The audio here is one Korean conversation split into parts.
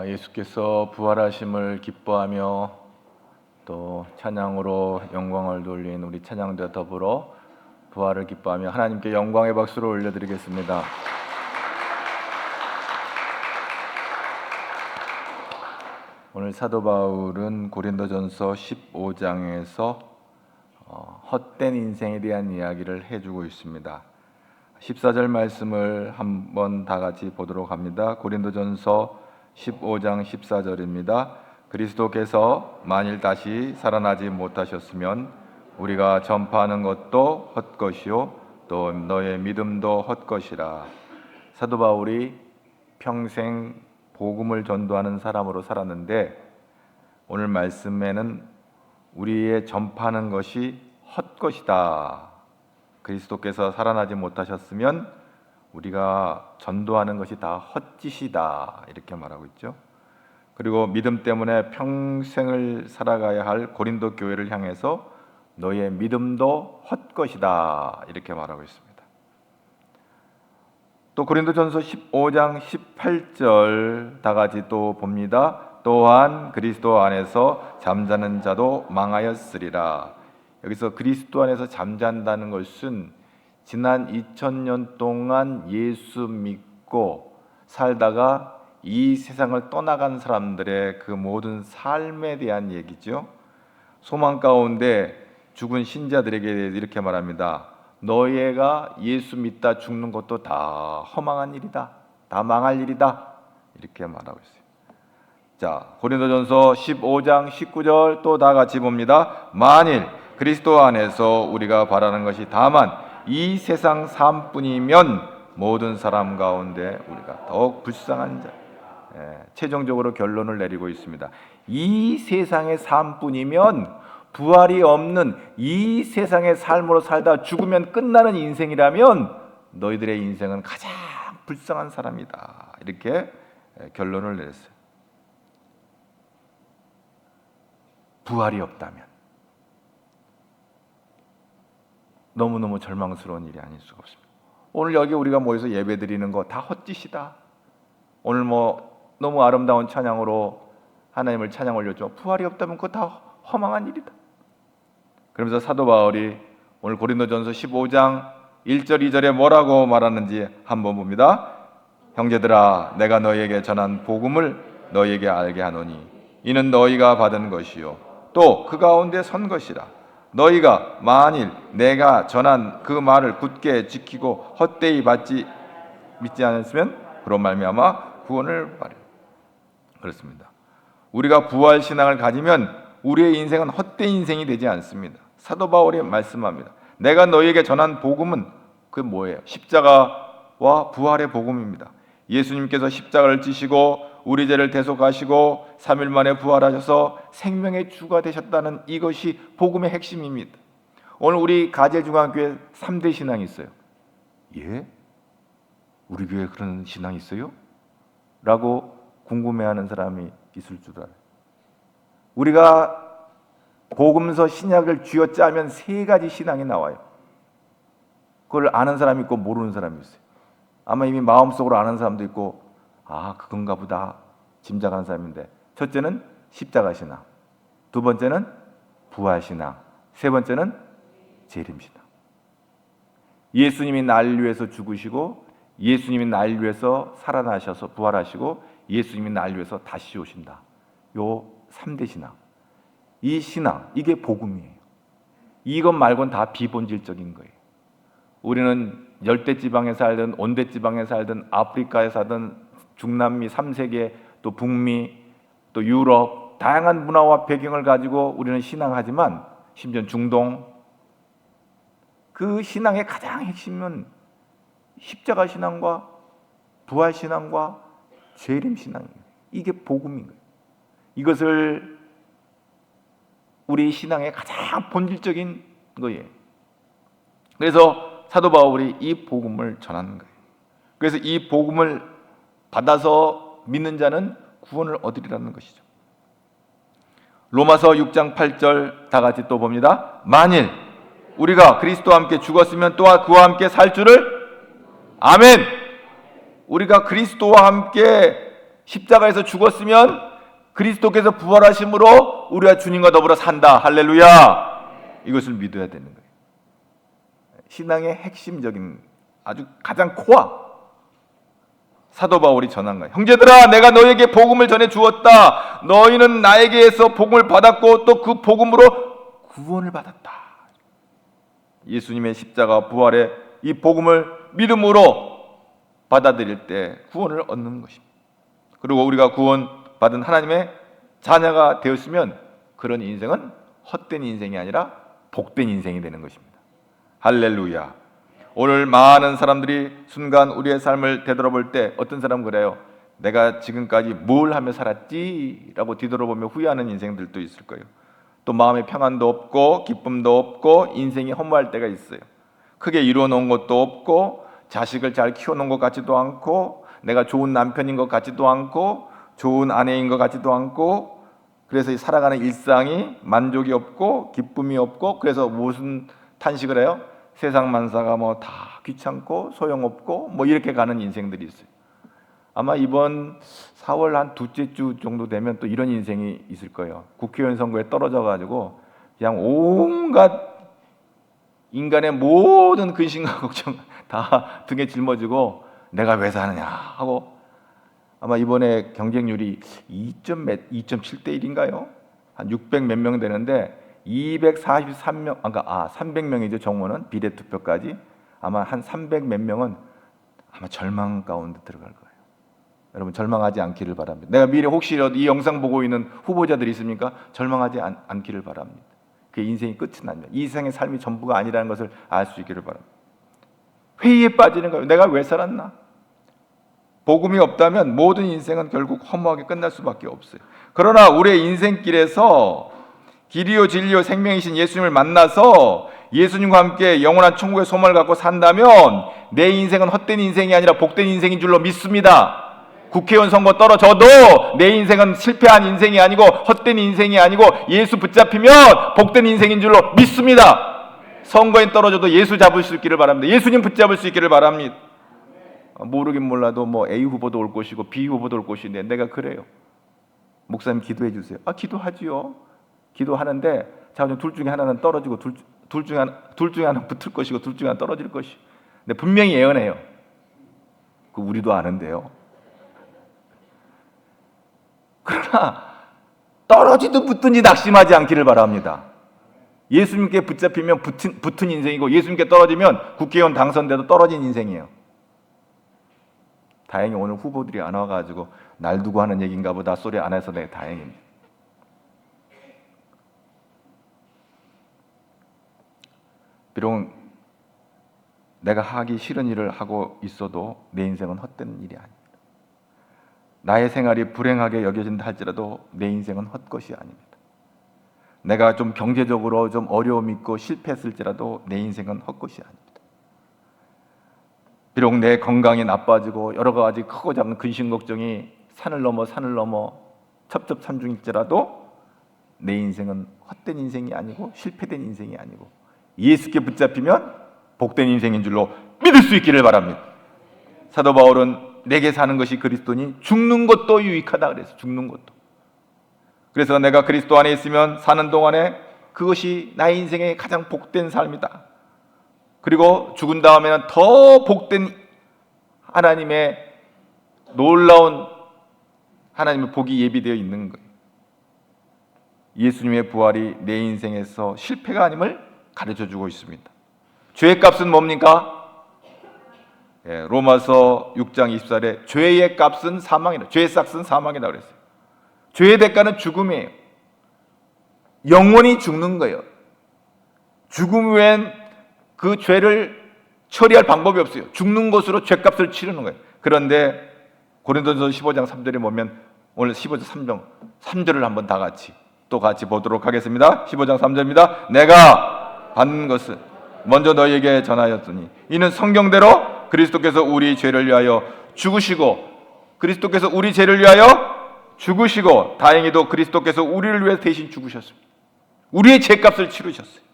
예수께서 부활하심을 기뻐하며 또 찬양으로 영광을 돌린 우리 찬양대와 더불어 부활을 기뻐하며 하나님께 영광의 박수를 올려드리겠습니다. 오늘 사도 바울은 고린도전서 15장에서 헛된 인생에 대한 이야기를 해주고 있습니다. 14절 말씀을 한번 다 같이 보도록 합니다. 고린도전서 15장 14절입니다. 그리스도께서 만일 다시 살아나지 못하셨으면 우리가 전파하는 것도 헛것이요 또 너의 믿음도 헛것이라. 사도 바울이 평생 복음을 전도하는 사람으로 살았는데 오늘 말씀에는 우리의 전파하는 것이 헛것이다. 그리스도께서 살아나지 못하셨으면 우리가 전도하는 것이 다 헛짓이다 이렇게 말하고 있죠. 그리고 믿음 때문에 평생을 살아가야 할 고린도 교회를 향해서 너의 믿음도 헛것이다 이렇게 말하고 있습니다. 또 고린도전서 15장 18절 다 같이 또 봅니다. 또한 그리스도 안에서 잠자는 자도 망하였으리라. 여기서 그리스도 안에서 잠잔다는 것은 지난 2000년 동안 예수 믿고 살다가 이 세상을 떠나간 사람들의 그 모든 삶에 대한 얘기죠. 소망 가운데 죽은 신자들에게 이렇게 말합니다. 너희가 예수 믿다 죽는 것도 다 허망한 일이다. 다 망할 일이다. 이렇게 말하고 있어요. 자, 고린도전서 15장 19절 또 다 같이 봅니다. 만일 그리스도 안에서 우리가 바라는 것이 다만 이 세상 삶뿐이면 모든 사람 가운데 우리가 더욱 불쌍한 자. 최종적으로 결론을 내리고 있습니다. 이 세상의 삶뿐이면 부활이 없는 이 세상의 삶으로 살다 죽으면 끝나는 인생이라면 너희들의 인생은 가장 불쌍한 사람이다. 이렇게 결론을 내렸어요. 부활이 없다면 너무너무 절망스러운 일이 아닐 수가 없습니다. 오늘 여기 우리가 모여서 예배드리는 거 다 헛짓이다. 오늘 너무 아름다운 찬양으로 하나님을 찬양 올렸죠. 부활이 없다면 그거 다 허망한 일이다. 그러면서 사도 바울이 오늘 고린도전서 15장 1절 2절에 뭐라고 말하는지 한번 봅니다. 형제들아 내가 너희에게 전한 복음을 너희에게 알게 하노니 이는 너희가 받은 것이요 또 그 가운데 선 것이라. 너희가 만일 내가 전한 그 말을 굳게 지키고 헛되이 믿지 않았으면 그런 말미암아 구원을 받으리라. 그렇습니다. 우리가 부활 신앙을 가지면 우리의 인생은 헛된 인생이 되지 않습니다. 사도 바울이 말씀합니다. 내가 너희에게 전한 복음은 그 뭐예요? 십자가와 부활의 복음입니다. 예수님께서 십자가를 지시고 우리 죄를 대속하시고 3일 만에 부활하셔서 생명의 주가 되셨다는 이것이 복음의 핵심입니다. 오늘 우리 가재중앙교회 3대 신앙이 있어요. 예? 우리 교회에 그런 신앙이 있어요? 라고 궁금해하는 사람이 있을 줄 알아요. 우리가 복음서 신약을 쥐어짜면 3가지 신앙이 나와요. 그걸 아는 사람이 있고 모르는 사람이 있어요. 아마 이미 마음속으로 아는 사람도 있고 그건가 보다 짐작하는 사람인데, 첫째는 십자가 신앙, 두 번째는 부활 신앙, 세 번째는 재림 신앙. 예수님이 나를 위해서 죽으시고 예수님이 나를 위해서 살아나셔서 부활하시고 예수님이 나를 위해서 다시 오신다. 요 3대 신앙. 이 신앙, 이게 복음이에요. 이것 말고는 다 비본질적인 거예요. 우리는 열대지방에 살든 온대지방에 살든 아프리카에 살든 중남미 3세계 또 북미 또 유럽 다양한 문화와 배경을 가지고 우리는 신앙하지만 심지어 중동 그 신앙의 가장 핵심은 십자가 신앙과 부활 신앙과 재림 신앙이에요. 이게 복음인 거예요. 이것을 우리 신앙의 가장 본질적인 거예요. 그래서 사도 바울이 이 복음을 전하는 거예요. 그래서 이 복음을 받아서 믿는 자는 구원을 얻으리라는 것이죠. 로마서 6장 8절 다 같이 또 봅니다. 만일 우리가 그리스도와 함께 죽었으면 또한 그와 함께 살 줄을 아멘. 우리가 그리스도와 함께 십자가에서 죽었으면 그리스도께서 부활하심으로 우리가 주님과 더불어 산다. 할렐루야. 이것을 믿어야 되는 거예요. 신앙의 핵심적인 아주 가장 코어. 사도 바울이 전한 거예요. 형제들아, 내가 너에게 복음을 전해 주었다. 너희는 나에게서 복음을 받았고 또 그 복음으로 구원을 받았다. 예수님의 십자가 부활의 이 복음을 믿음으로 받아들일 때 구원을 얻는 것입니다. 그리고 우리가 구원 받은 하나님의 자녀가 되었으면 그런 인생은 헛된 인생이 아니라 복된 인생이 되는 것입니다. 할렐루야. 오늘 많은 사람들이 순간 우리의 삶을 되돌아볼 때 어떤 사람은 그래요. 내가 지금까지 뭘 하며 살았지? 라고 뒤돌아보며 후회하는 인생들도 있을 거예요. 또 마음에 평안도 없고 기쁨도 없고 인생이 허무할 때가 있어요. 크게 이루어놓은 것도 없고 자식을 잘 키워놓은 것 같지도 않고 내가 좋은 남편인 것 같지도 않고 좋은 아내인 것 같지도 않고 그래서 살아가는 일상이 만족이 없고 기쁨이 없고 그래서 무슨 탄식을 해요? 세상 만사가 뭐 다 귀찮고 소용없고 뭐 이렇게 가는 인생들이 있어요. 아마 이번 4월 한 둘째 주 정도 되면 또 이런 인생이 있을 거예요. 국회의원 선거에 떨어져 가지고 그냥 온갖 인간의 모든 근심과 걱정 다 등에 짊어지고 내가 왜 사느냐 하고 아마 이번에 경쟁률이 2.7대 1인가요? 한 600 몇 명 되는데 243명, 300명이죠. 정원은 비례투표까지 아마 한 300 몇 명은 아마 절망 가운데 들어갈 거예요. 여러분 절망하지 않기를 바랍니다. 내가 미래 혹시라도 이 영상 보고 있는 후보자들이 있습니까? 절망하지 않기를 바랍니다. 그 인생이 끝이 납니다. 이 세상의 삶이 전부가 아니라는 것을 알 수 있기를 바랍니다. 회의에 빠지는 거예요. 내가 왜 살았나? 복음이 없다면 모든 인생은 결국 허무하게 끝날 수밖에 없어요. 그러나 우리의 인생길에서 길이요 진리요 생명이신 예수님을 만나서 예수님과 함께 영원한 천국의 소망을 갖고 산다면 내 인생은 헛된 인생이 아니라 복된 인생인 줄로 믿습니다. 국회의원 선거 떨어져도 내 인생은 실패한 인생이 아니고 헛된 인생이 아니고 예수 붙잡히면 복된 인생인 줄로 믿습니다. 선거에 떨어져도 예수 잡을 수 있기를 바랍니다. 예수님 붙잡을 수 있기를 바랍니다. 모르긴 몰라도 뭐 A 후보도 올 것이고 B 후보도 올 것인데 내가 그래요. 목사님 기도해 주세요. 기도하지요. 기도하는데 자, 둘 중에 하나는 떨어지고 둘 중에 하나 붙을 것이고 둘 중에 하나 떨어질 것이. 근데 분명히 예언해요. 그 우리도 아는데요. 그러나 떨어지든 붙든지 낙심하지 않기를 바랍니다. 예수님께 붙잡히면 붙은 인생이고 예수님께 떨어지면 국회의원 당선돼도 떨어진 인생이에요. 다행히 오늘 후보들이 안 와가지고 날 두고 하는 얘기인가 보다 소리 안 해서 내가 다행입니다. 비록 내가 하기 싫은 일을 하고 있어도 내 인생은 헛된 일이 아닙니다. 나의 생활이 불행하게 여겨진다 할지라도 내 인생은 헛것이 아닙니다. 내가 좀 경제적으로 좀 어려움 있고 실패했을지라도 내 인생은 헛것이 아닙니다. 비록 내 건강이 나빠지고 여러 가지 크고 작은 근심 걱정이 산을 넘어 첩첩산중일지라도 내 인생은 헛된 인생이 아니고 실패된 인생이 아니고 예수께 붙잡히면 복된 인생인 줄로 믿을 수 있기를 바랍니다. 사도 바울은 내게 사는 것이 그리스도니 죽는 것도 유익하다 그래서 죽는 것도. 그래서 내가 그리스도 안에 있으면 사는 동안에 그것이 나의 인생의 가장 복된 삶이다. 그리고 죽은 다음에는 더 복된 하나님의 놀라운 하나님의 복이 예비되어 있는 거예요. 예수님의 부활이 내 인생에서 실패가 아님을 가르쳐주고 있습니다. 죄의 값은 뭡니까? 로마서 6장 24절에 죄의 값은 사망이다. 죄의 싹은 사망이다 그랬어요. 죄의 대가는 죽음이에요. 영원히 죽는 거예요. 죽음 외엔 그 죄를 처리할 방법이 없어요. 죽는 것으로 죄값을 치르는 거예요. 그런데 고린도전서 15장 3절에 보면 오늘 15장 3절을 한번 다 같이 보도록 하겠습니다. 15장 3절입니다. 내가 받는 것을 먼저 너희에게 전하였으니 이는 성경대로 그리스도께서 우리 죄를 위하여 죽으시고 그리스도께서 우리 죄를 위하여 죽으시고 다행히도 그리스도께서 우리를 위해 대신 죽으셨습니다. 우리의 죄값을 치르셨어요.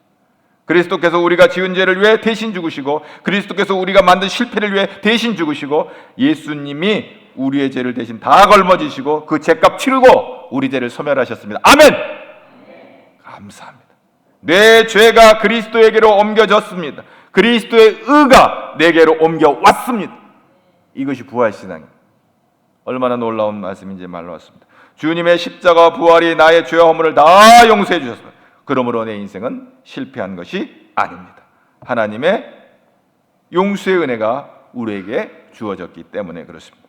그리스도께서 우리가 지은 죄를 위해 대신 죽으시고 그리스도께서 우리가 만든 실패를 위해 대신 죽으시고 예수님이 우리의 죄를 대신 다 걸머지시고 그 죄값 치르고 우리 죄를 소멸하셨습니다. 아멘. 감사합니다. 내 죄가 그리스도에게로 옮겨졌습니다. 그리스도의 의가 내게로 옮겨왔습니다. 이것이 부활신앙입니다. 얼마나 놀라운 말씀인지 말로 왔습니다. 주님의 십자가 부활이 나의 죄와 허물을 다 용서해 주셨습니다. 그러므로 내 인생은 실패한 것이 아닙니다. 하나님의 용서의 은혜가 우리에게 주어졌기 때문에 그렇습니다.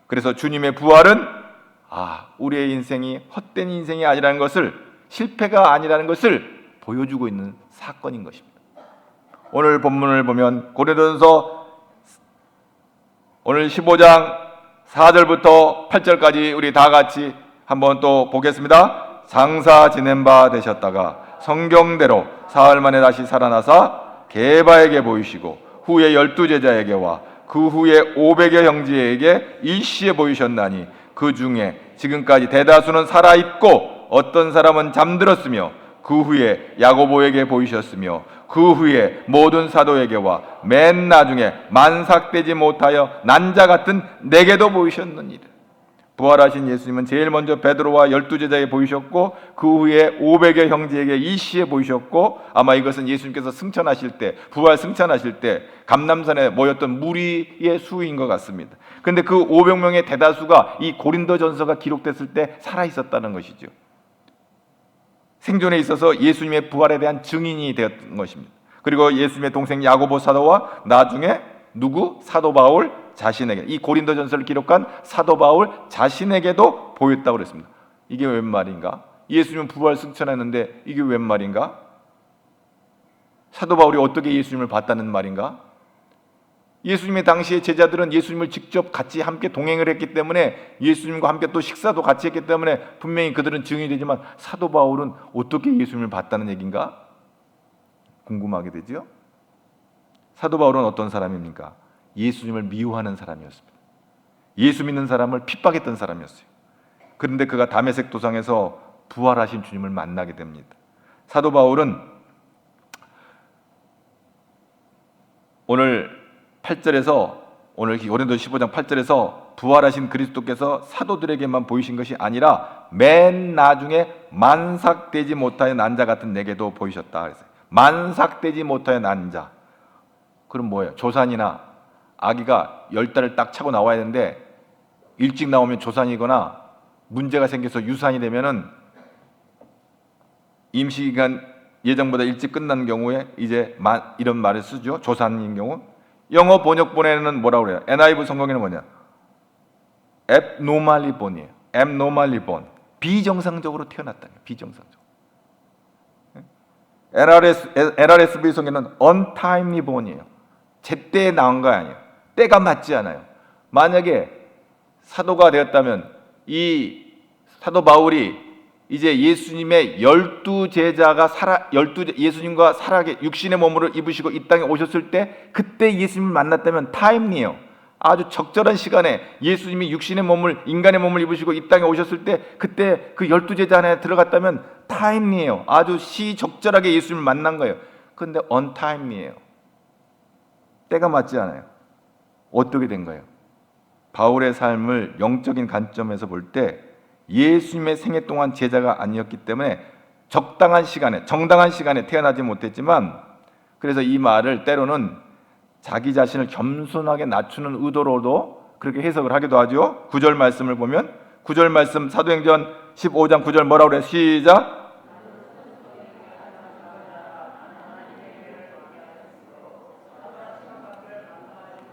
그래서 주님의 부활은 우리의 인생이 헛된 인생이 아니라는 것을, 실패가 아니라는 것을 보여주고 있는 사건인 것입니다. 오늘 본문을 보면 고린도전서 오늘 15장 4절부터 8절까지 우리 다 같이 한번 또 보겠습니다. 장사 지낸 바 되셨다가 성경대로 사흘 만에 다시 살아나사 게바에게 보이시고 후에 12제자에게와 그 후에 500여 형제에게 일시에 보이셨나니 그 중에 지금까지 대다수는 살아있고 어떤 사람은 잠들었으며 그 후에 야고보에게 보이셨으며 그 후에 모든 사도에게와 맨 나중에 만삭되지 못하여 난 자 같은 내게도 보이셨느니라. 부활하신 예수님은 제일 먼저 베드로와 12제자에게 보이셨고 그 후에 500여 형제에게 일시에 보이셨고, 아마 이것은 예수님께서 승천하실 때, 부활 승천하실 때 감람산에 모였던 무리의 수인 것 같습니다. 그런데 그 500명의 대다수가 이 고린도전서가 기록됐을 때 살아있었다는 것이죠. 생존에 있어서 예수님의 부활에 대한 증인이 되었던 것입니다. 그리고 예수님의 동생 야고보 사도와 나중에 누구? 사도 바울 자신에게, 이 고린도전서를 기록한 사도 바울 자신에게도 보였다고 그랬습니다. 이게 웬 말인가? 예수님은 부활 승천했는데 이게 웬 말인가? 사도 바울이 어떻게 예수님을 봤다는 말인가? 예수님의 당시의 제자들은 예수님을 직접 같이 함께 동행을 했기 때문에, 예수님과 함께 또 식사도 같이 했기 때문에 분명히 그들은 증인이 되지만 사도 바울은 어떻게 예수님을 봤다는 얘기인가? 궁금하게 되죠? 사도 바울은 어떤 사람입니까? 예수님을 미워하는 사람이었습니다. 예수 믿는 사람을 핍박했던 사람이었어요. 그런데 그가 다메섹 도상에서 부활하신 주님을 만나게 됩니다. 사도 바울은 오늘 8절에서, 오늘 고린도서 15장 8절에서 부활하신 그리스도께서 사도들에게만 보이신 것이 아니라 맨 나중에 만삭되지 못하여 난 자 같은 내게도 보이셨다 그랬어요. 만삭되지 못하여 난 자. 그럼 뭐예요? 조산이나 아기가 10달을 딱 차고 나와야 되는데 일찍 나오면 조산이거나 문제가 생겨서 유산이 되면은 임시기간 예정보다 일찍 끝난 경우에 이제 이런 말을 쓰죠. 조산인 경우. 영어 번역본에는 뭐라고 그래요? NIV 성경에는 뭐냐? abnormally born이에요. abnormally born. 비정상적으로 태어났다는 거예요. 비정상적으로. NRSV 성경에는 untimely born이에요. 제때에 나온 거 아니에요. 때가 맞지 않아요. 만약에 사도가 되었다면 이 사도 바울이 이제 예수님의 12제자가 예수님과 살아계 육신의 몸을 입으시고 이 땅에 오셨을 때 그때 예수님을 만났다면 타임리에요. 아주 적절한 시간에 예수님이 육신의 몸을, 인간의 몸을 입으시고 이 땅에 오셨을 때 그때 그 12제자 안에 들어갔다면 타임리에요. 아주 시적절하게 예수님을 만난 거예요. 그런데 언타임리에요. 때가 맞지 않아요. 어떻게 된 거예요? 바울의 삶을 영적인 관점에서 볼 때 예수님의 생애 동안 제자가 아니었기 때문에 정당한 시간에 태어나지 못했지만, 그래서 이 말을 때로는 자기 자신을 겸손하게 낮추는 의도로도 그렇게 해석을 하기도 하죠. 9절 말씀을 보면, 9절 말씀 사도행전 15장 9절 뭐라고 그래요? 시작.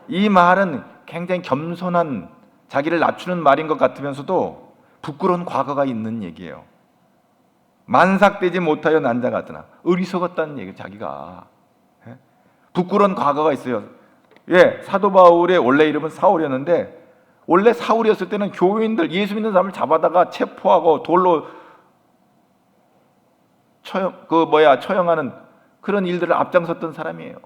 이 말은 굉장히 겸손한, 자기를 낮추는 말인 것 같으면서도 부끄러운 과거가 있는 얘기예요. 만삭되지 못하여 난 자 같으나, 어리석었다는 얘기예요. 자기가 부끄러운 과거가 있어요. 사도 바울의 원래 이름은 사울이었는데, 원래 사울이었을 때는 교인들, 예수 믿는 사람을 잡아다가 체포하고 돌로 처형하는 그런 일들을 앞장섰던 사람이에요.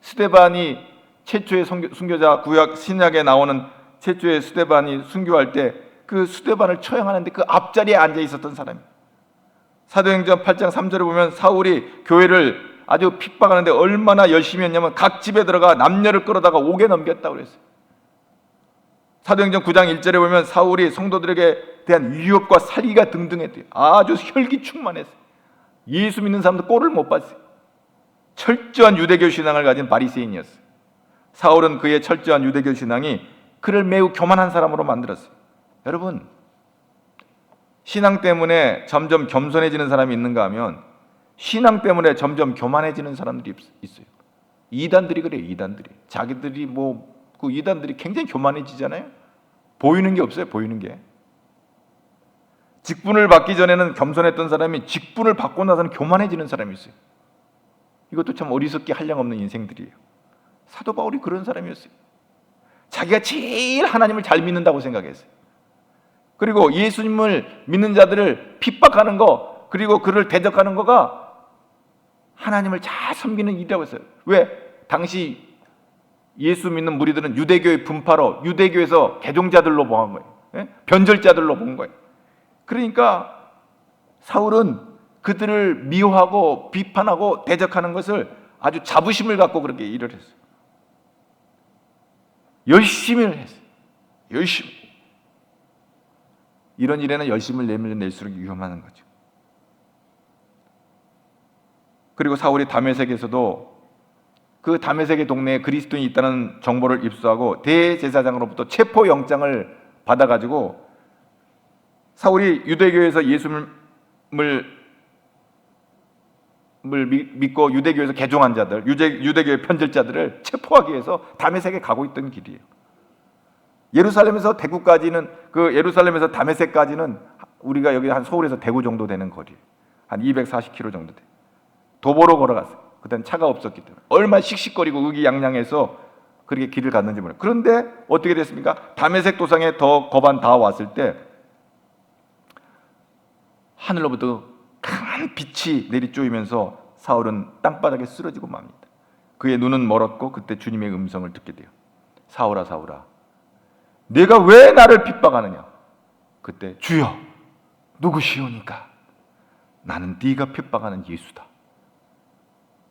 스데반이 최초의 순교자, 구약 신약에 나오는 최초의 스데반이 순교할 때 그 스데반을 처형하는데 그 앞자리에 앉아 있었던 사람이에요. 사도행전 8장 3절에 보면 사울이 교회를 아주 핍박하는데 얼마나 열심히 했냐면 각 집에 들어가 남녀를 끌어다가 옥에 넘겼다고 그랬어요. 사도행전 9장 1절에 보면 사울이 성도들에게 대한 위협과 살기가 등등했대요. 아주 혈기 충만했어요. 예수 믿는 사람도 꼴을 못 봤어요. 철저한 유대교 신앙을 가진 바리새인이었어요. 사울은 그의 철저한 유대교 신앙이 그를 매우 교만한 사람으로 만들었어요. 여러분, 신앙 때문에 점점 겸손해지는 사람이 있는가 하면 신앙 때문에 점점 교만해지는 사람들이 있어요. 이단들이 그래요. 이단들이 자기들이 그 이단들이 굉장히 교만해지잖아요. 보이는 게 없어요. 보이는 게. 직분을 받기 전에는 겸손했던 사람이 직분을 받고 나서는 교만해지는 사람이 있어요. 이것도 참 어리석게 한량없는 인생들이에요. 사도 바울이 그런 사람이었어요. 자기가 제일 하나님을 잘 믿는다고 생각했어요. 그리고 예수님을 믿는 자들을 핍박하는 거, 그리고 그를 대적하는 거가 하나님을 잘 섬기는 일이라고 했어요. 왜? 당시 예수 믿는 무리들은 유대교의 분파로, 유대교에서 개종자들로 본 거예요. 변절자들로 본 거예요. 그러니까 사울은 그들을 미워하고 비판하고 대적하는 것을 아주 자부심을 갖고 그렇게 일을 했어요. 열심히 했어요. 열심히. 이런 일에는 열심을 내면 낼수록 위험한 거죠. 그리고 사울이 다메섹에서도 그 다메섹의 동네에 그리스도인이 있다는 정보를 입수하고 대제사장으로부터 체포영장을 받아가지고 사울이 유대교에서 예수님을 믿고 유대교에서 개종한 자들, 유대교의 편절자들을 체포하기 위해서 다메섹에 가고 있던 길이에요. 예루살렘에서 대구까지는, 그 예루살렘에서 다메섹까지는 우리가 여기 한 서울에서 대구 정도 되는 거리예요. 한 240km 정도 돼요. 도보로 걸어갔어요. 그때는 차가 없었기 때문에. 얼마나 씩씩거리고 의기양양해서 그렇게 길을 갔는지 모르겠어요. 그런데 어떻게 됐습니까? 다메섹 도상에 더 거반 다 왔을 때 하늘로부터 강한 빛이 내리쪼이면서 사울은 땅바닥에 쓰러지고 맙니다. 그의 눈은 멀었고 그때 주님의 음성을 듣게 돼요. 사울아, 사울아, 네가 왜 나를 핍박하느냐? 그때 주여, 누구시오니까? 나는 네가 핍박하는 예수다.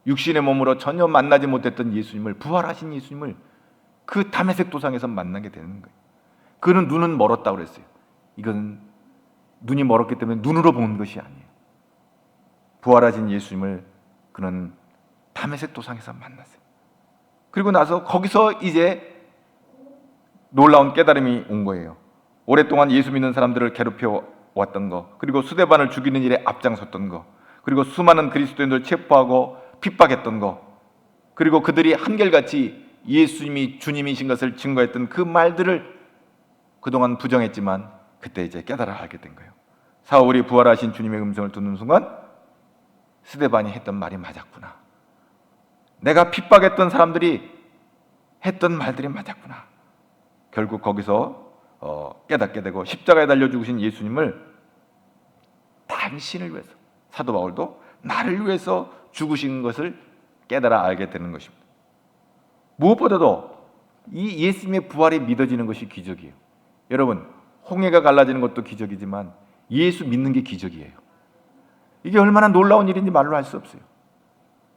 육신의 몸으로 전혀 만나지 못했던 예수님을, 부활하신 예수님을 그 다메섹 도상에서 만나게 되는 거예요. 그는 눈은 멀었다고 그랬어요. 이건 눈이 멀었기 때문에 눈으로 본 것이 아니에요. 부활하신 예수님을 그는 다메섹 도상에서 만났어요. 그리고 나서 거기서 이제 놀라운 깨달음이 온 거예요. 오랫동안 예수 믿는 사람들을 괴롭혀 왔던 거, 그리고 스데반을 죽이는 일에 앞장섰던 거, 그리고 수많은 그리스도인들을 체포하고 핍박했던 거, 그리고 그들이 한결같이 예수님이 주님이신 것을 증거했던 그 말들을 그동안 부정했지만 그때 이제 깨달아 알게 된 거예요. 사울이 부활하신 주님의 음성을 듣는 순간 스데반이 했던 말이 맞았구나. 내가 핍박했던 사람들이 했던 말들이 맞았구나. 결국 거기서 깨닫게 되고 십자가에 달려 죽으신 예수님을 당신을 위해서, 사도 바울도 나를 위해서 죽으신 것을 깨달아 알게 되는 것입니다. 무엇보다도 이 예수님의 부활이 믿어지는 것이 기적이에요. 여러분, 홍해가 갈라지는 것도 기적이지만 예수 믿는 게 기적이에요. 이게 얼마나 놀라운 일인지 말로 할 수 없어요.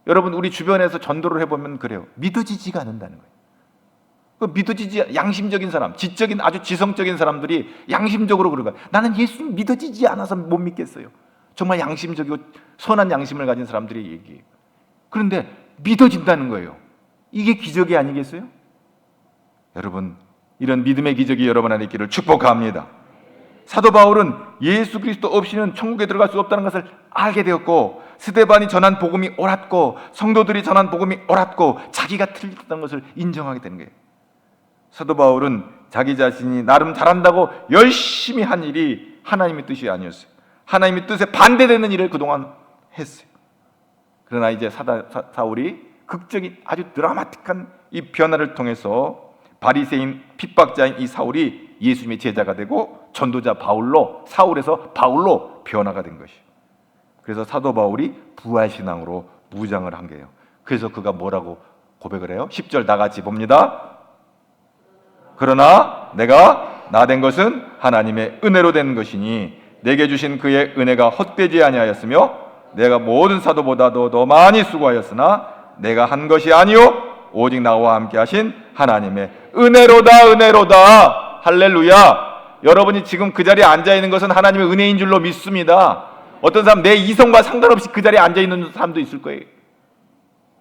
여러분, 우리 주변에서 전도를 해보면 그래요. 믿어지지가 않는다는 거예요. 그 믿어지지, 양심적인 사람, 지적인, 아주 지성적인 사람들이 양심적으로 그러는 거예요. 나는 예수님 믿어지지 않아서 못 믿겠어요. 정말 양심적이고 선한 양심을 가진 사람들이 얘기해요. 그런데 믿어진다는 거예요. 이게 기적이 아니겠어요? 여러분, 이런 믿음의 기적이 여러분 안에 있기를 축복합니다. 사도 바울은 예수 그리스도 없이는 천국에 들어갈 수 없다는 것을 알게 되었고, 스데반이 전한 복음이 옳았고, 성도들이 전한 복음이 옳았고, 자기가 틀렸다는 것을 인정하게 되는 거예요. 사도 바울은 자기 자신이 나름 잘한다고 열심히 한 일이 하나님의 뜻이 아니었어요. 하나님의 뜻에 반대되는 일을 그동안 했어요. 그러나 이제 사울이 극적인 아주 드라마틱한 이 변화를 통해서 바리새인 핍박자인 이 사울이 예수님의 제자가 되고 전도자 바울로, 사울에서 바울로 변화가 된 것이에요. 그래서 사도 바울이 부활신앙으로 무장을 한 거예요. 그래서 그가 뭐라고 고백을 해요? 10절 다 같이 봅니다. 그러나 내가 나 된 것은 하나님의 은혜로 된 것이니 내게 주신 그의 은혜가 헛되지 아니하였으며 내가 모든 사도보다도 더 많이 수고하였으나 내가 한 것이 아니요 오직 나와 함께 하신 하나님의 은혜로다, 은혜로다. 할렐루야. 여러분이 지금 그 자리에 앉아있는 것은 하나님의 은혜인 줄로 믿습니다. 어떤 사람 내 이성과 상관없이 그 자리에 앉아있는 사람도 있을 거예요.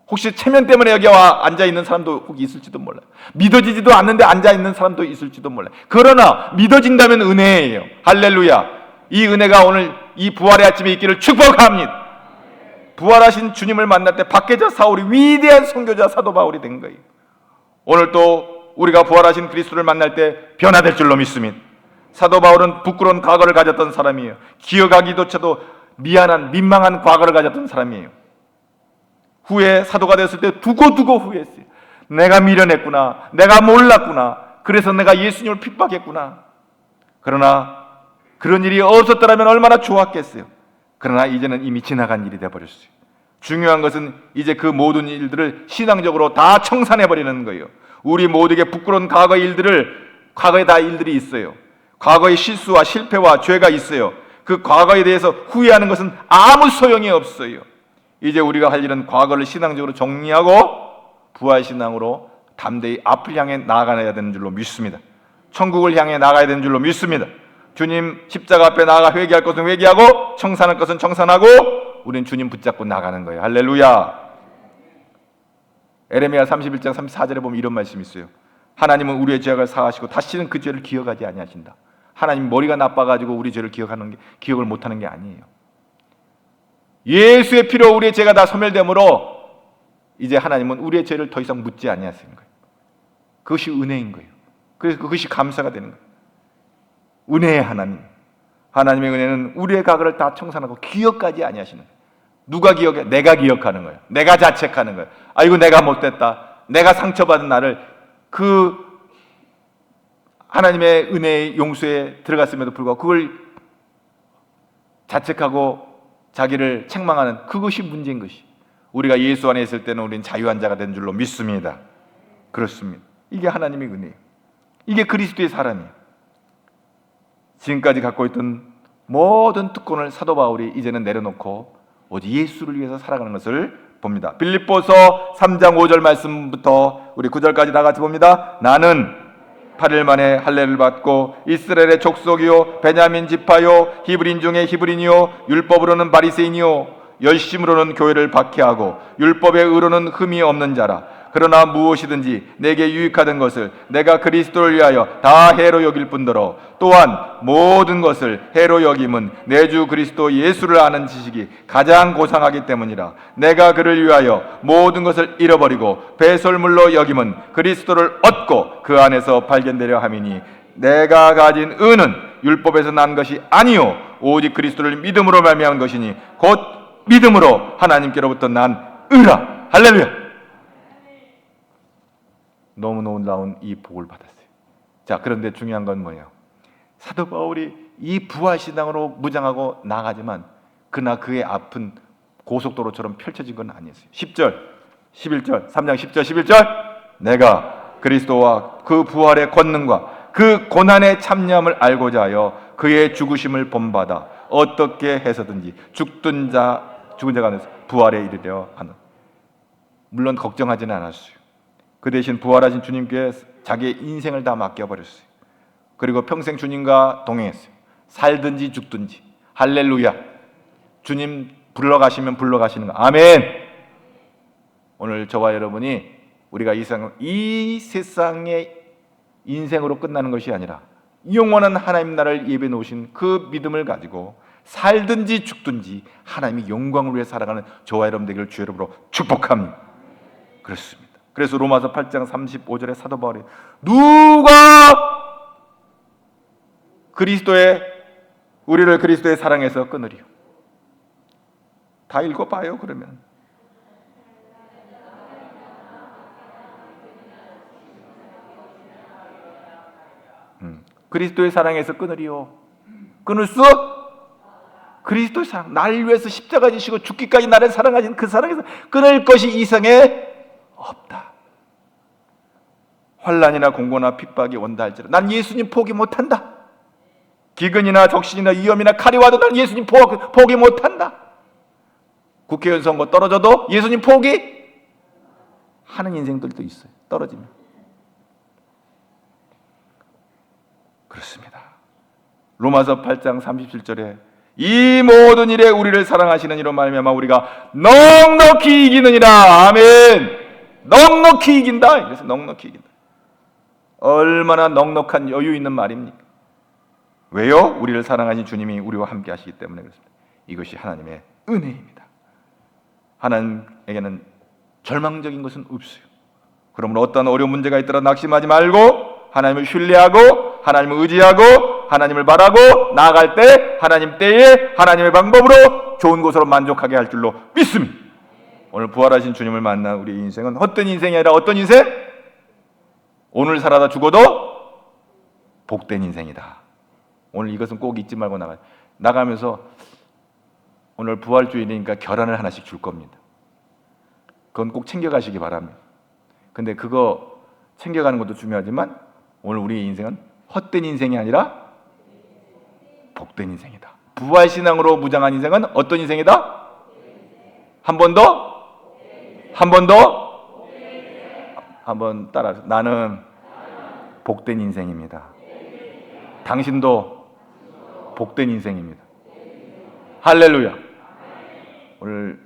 혹시 체면 때문에 여기 와 앉아있는 사람도 혹 있을지도 몰라요. 믿어지지도 않는데 앉아있는 사람도 있을지도 몰라요. 그러나 믿어진다면 은혜예요. 할렐루야. 이 은혜가 오늘 이 부활의 아침에 있기를 축복합니다. 부활하신 주님을 만날 때 박해자 사울이 위대한 선교자 사도 바울이 된 거예요. 오늘 또 우리가 부활하신 그리스도를 만날 때 변화될 줄로 믿습니다. 사도 바울은 부끄러운 과거를 가졌던 사람이에요. 기억하기조차도 미안한 민망한 과거를 가졌던 사람이에요. 후에 사도가 됐을 때 두고두고 후회했어요. 내가 미련했구나. 내가 몰랐구나. 그래서 내가 예수님을 핍박했구나. 그러나 그런 일이 없었더라면 얼마나 좋았겠어요. 그러나 이제는 이미 지나간 일이 되어버렸어요. 중요한 것은 이제 그 모든 일들을 신앙적으로 다 청산해버리는 거예요. 우리 모두에게 부끄러운 과거의 일들을, 과거에 다 일들이 있어요. 과거의 실수와 실패와 죄가 있어요. 그 과거에 대해서 후회하는 것은 아무 소용이 없어요. 이제 우리가 할 일은 과거를 신앙적으로 정리하고 부활신앙으로 담대히 앞을 향해 나아가야 되는 줄로 믿습니다. 천국을 향해 나가야 되는 줄로 믿습니다. 주님 십자가 앞에 나아가 회개할 것은 회개하고 청산할 것은 청산하고 우리는 주님 붙잡고 나가는 거예요. 할렐루야. 에레미야 31장 34절에 보면 이런 말씀이 있어요. 하나님은 우리의 죄악을 사하시고 다시는 그 죄를 기억하지 아니하신다. 하나님 머리가 나빠가지고 우리 죄를 기억을 못하는 게 아니에요. 예수의 피로 우리의 죄가 다 소멸되므로 이제 하나님은 우리의 죄를 더 이상 묻지 아니하시는 거예요. 그것이 은혜인 거예요. 그래서 그것이 감사가 되는 거예요. 은혜의 하나님, 하나님의 은혜는 우리의 과거를 다 청산하고 기억까지 아니하시는 거예요. 누가 기억해? 내가 기억하는 거예요. 내가 자책하는 거예요. 아이고 내가 못됐다. 내가 상처받은 나를 그 하나님의 은혜의 용서에 들어갔음에도 불구하고 그걸 자책하고 자기를 책망하는 그것이 문제인 것이. 우리가 예수 안에 있을 때는 우리는 자유한 자가 된 줄로 믿습니다. 그렇습니다. 이게 하나님의 은혜예요. 이게 그리스도의 사랑이에요. 지금까지 갖고 있던 모든 특권을 사도 바울이 이제는 내려놓고 오직 예수를 위해서 살아가는 것을 봅니다. 빌립보서 3장 5절 말씀부터 우리 9절까지 다 같이 봅니다. 나는 8일 만에 할례를 받고 이스라엘의 족속이요 베냐민 지파요 히브리인 중에 히브리인이요 율법으로는 바리새인이요 열심으로는 교회를 박해하고 율법의 의로는 흠이 없는 자라. 그러나 무엇이든지 내게 유익하던 것을 내가 그리스도를 위하여 다 해로 여길 뿐더러 또한 모든 것을 해로 여김은 내 주 그리스도 예수를 아는 지식이 가장 고상하기 때문이라. 내가 그를 위하여 모든 것을 잃어버리고 배설물로 여김은 그리스도를 얻고 그 안에서 발견되려 함이니 내가 가진 의는 율법에서 난 것이 아니요 오직 그리스도를 믿음으로 말미암은 것이니 곧 믿음으로 하나님께로부터 난 의라. 할렐루야. 너무 놀라운 이 복을 받았어요. 자, 그런데 중요한 건 뭐예요? 사도 바울이 이 부활신앙으로 무장하고 나가지만 그러나 그의 앞은 고속도로처럼 펼쳐진 건 아니었어요. 10절, 11절, 3장 10절, 11절 내가 그리스도와 그 부활의 권능과 그 고난의 참념을 알고자 하여 그의 죽으심을 본받아 어떻게 해서든지 죽은 자 가운데서 부활에 이르려 하는. 물론 걱정하지는 않았어요. 그 대신 부활하신 주님께 자기의 인생을 다 맡겨버렸어요. 그리고 평생 주님과 동행했어요. 살든지 죽든지. 할렐루야. 주님 불러가시면 불러가시는 거. 아멘. 오늘 저와 여러분이 우리가 이 세상의 인생으로 끝나는 것이 아니라 영원한 하나님 나라를 예배해 놓으신 그 믿음을 가지고 살든지 죽든지 하나님이 영광을 위해 살아가는 저와 여러분 되기를 주 이름으로 축복합니다. 그렇습니다. 그래서 로마서 8장 35절에 사도 바울이 누가 우리를 그리스도의 사랑에서 끊으리요? 다 읽어봐요. 그러면 그리스도의 사랑에서 끊으리요? 끊을 수? 그리스도의 사랑, 나를 위해서 십자가 지시고 죽기까지 나를 사랑하신 그 사랑에서 끊을 것이 이 세상에 없다. 환난이나 공고나 핍박이 온다 할지라도 난 예수님 포기 못한다. 기근이나 적신이나 위험이나 칼이 와도 난 예수님 포기 못한다. 국회의원 선거 떨어져도 예수님 포기 하는 인생들도 있어요. 떨어지면. 그렇습니다. 로마서 8장 37절에 이 모든 일에 우리를 사랑하시는 이로 말미암아 우리가 넉넉히 이기느니라. 아멘. 넉넉히 이긴다. 그래서 넉넉히 이긴다. 얼마나 넉넉한 여유 있는 말입니까? 왜요? 우리를 사랑하신 주님이 우리와 함께 하시기 때문에 그렇습니다. 이것이 하나님의 은혜입니다. 하나님에게는 절망적인 것은 없어요. 그러므로 어떤 어려운 문제가 있더라도 낙심하지 말고 하나님을 신뢰하고 하나님을 의지하고 하나님을 바라고 나아갈 때 하나님 때에 하나님의 방법으로 좋은 곳으로 만족하게 할 줄로 믿습니다. 오늘 부활하신 주님을 만난 우리 인생은 헛된 인생이 아니라 어떤 인생? 오늘 살아다 죽어도 복된 인생이다. 오늘 이것은 꼭 잊지 말고 나가면서 오늘 부활주일이니까 계란을 하나씩 줄 겁니다. 그건 꼭 챙겨가시기 바랍니다. 근데 그거 챙겨가는 것도 중요하지만 오늘 우리의 인생은 헛된 인생이 아니라 복된 인생이다. 부활신앙으로 무장한 인생은 어떤 인생이다? 한 번 더? 한 번 더? 한번 따라하세요. 나는 복된 인생입니다. 당신도 복된 인생입니다. 할렐루야. 오늘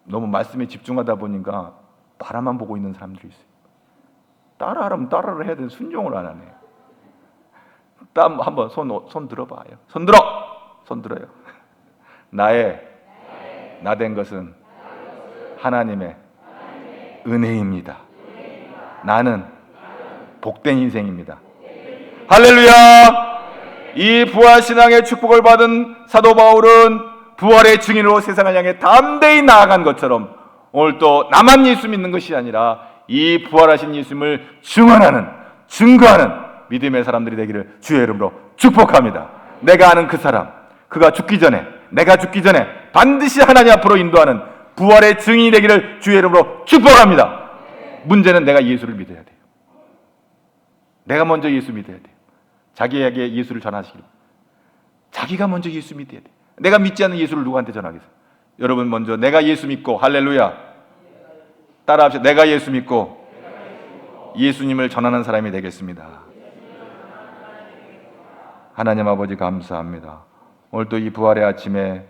너무 말씀에 집중하다 보니까 바라만 보고 있는 사람들이 있어요. 따라하라면 따라를 해야 되는데 순종을 안 하네. 한번 손 들어봐요. 손 들어요. 나 된 것은 하나님의 은혜입니다. 나는 복된 인생입니다. 할렐루야. 이 부활신앙의 축복을 받은 사도 바울은 부활의 증인으로 세상을 향해 담대히 나아간 것처럼 오늘 또 나만 예수 믿는 것이 아니라 이 부활하신 예수님을 증거하는 믿음의 사람들이 되기를 주의 이름으로 축복합니다. 내가 아는 그 사람, 내가 죽기 전에 반드시 하나님 앞으로 인도하는 부활의 증인이 되기를 주의 이름으로 축복합니다. 문제는 내가 예수를 믿어야 돼요. 내가 먼저 예수 믿어야 돼요. 자기에게 예수를 전하시기로. 자기가 먼저 예수 믿어야 돼요. 내가 믿지 않는 예수를 누구한테 전하겠어요? 여러분 먼저 내가 예수 믿고, 할렐루야, 따라합시다. 내가 예수 믿고 예수님을 전하는 사람이 되겠습니다. 하나님 아버지 감사합니다. 오늘 또 이 부활의 아침에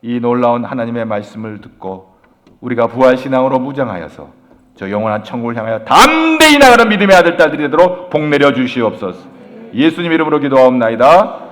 이 놀라운 하나님의 말씀을 듣고 우리가 부활신앙으로 무장하여서 저 영원한 천국을 향하여 담대히 나가는 믿음의 아들 딸들이 되도록 복 내려 주시옵소서. 예수님 이름으로 기도하옵나이다.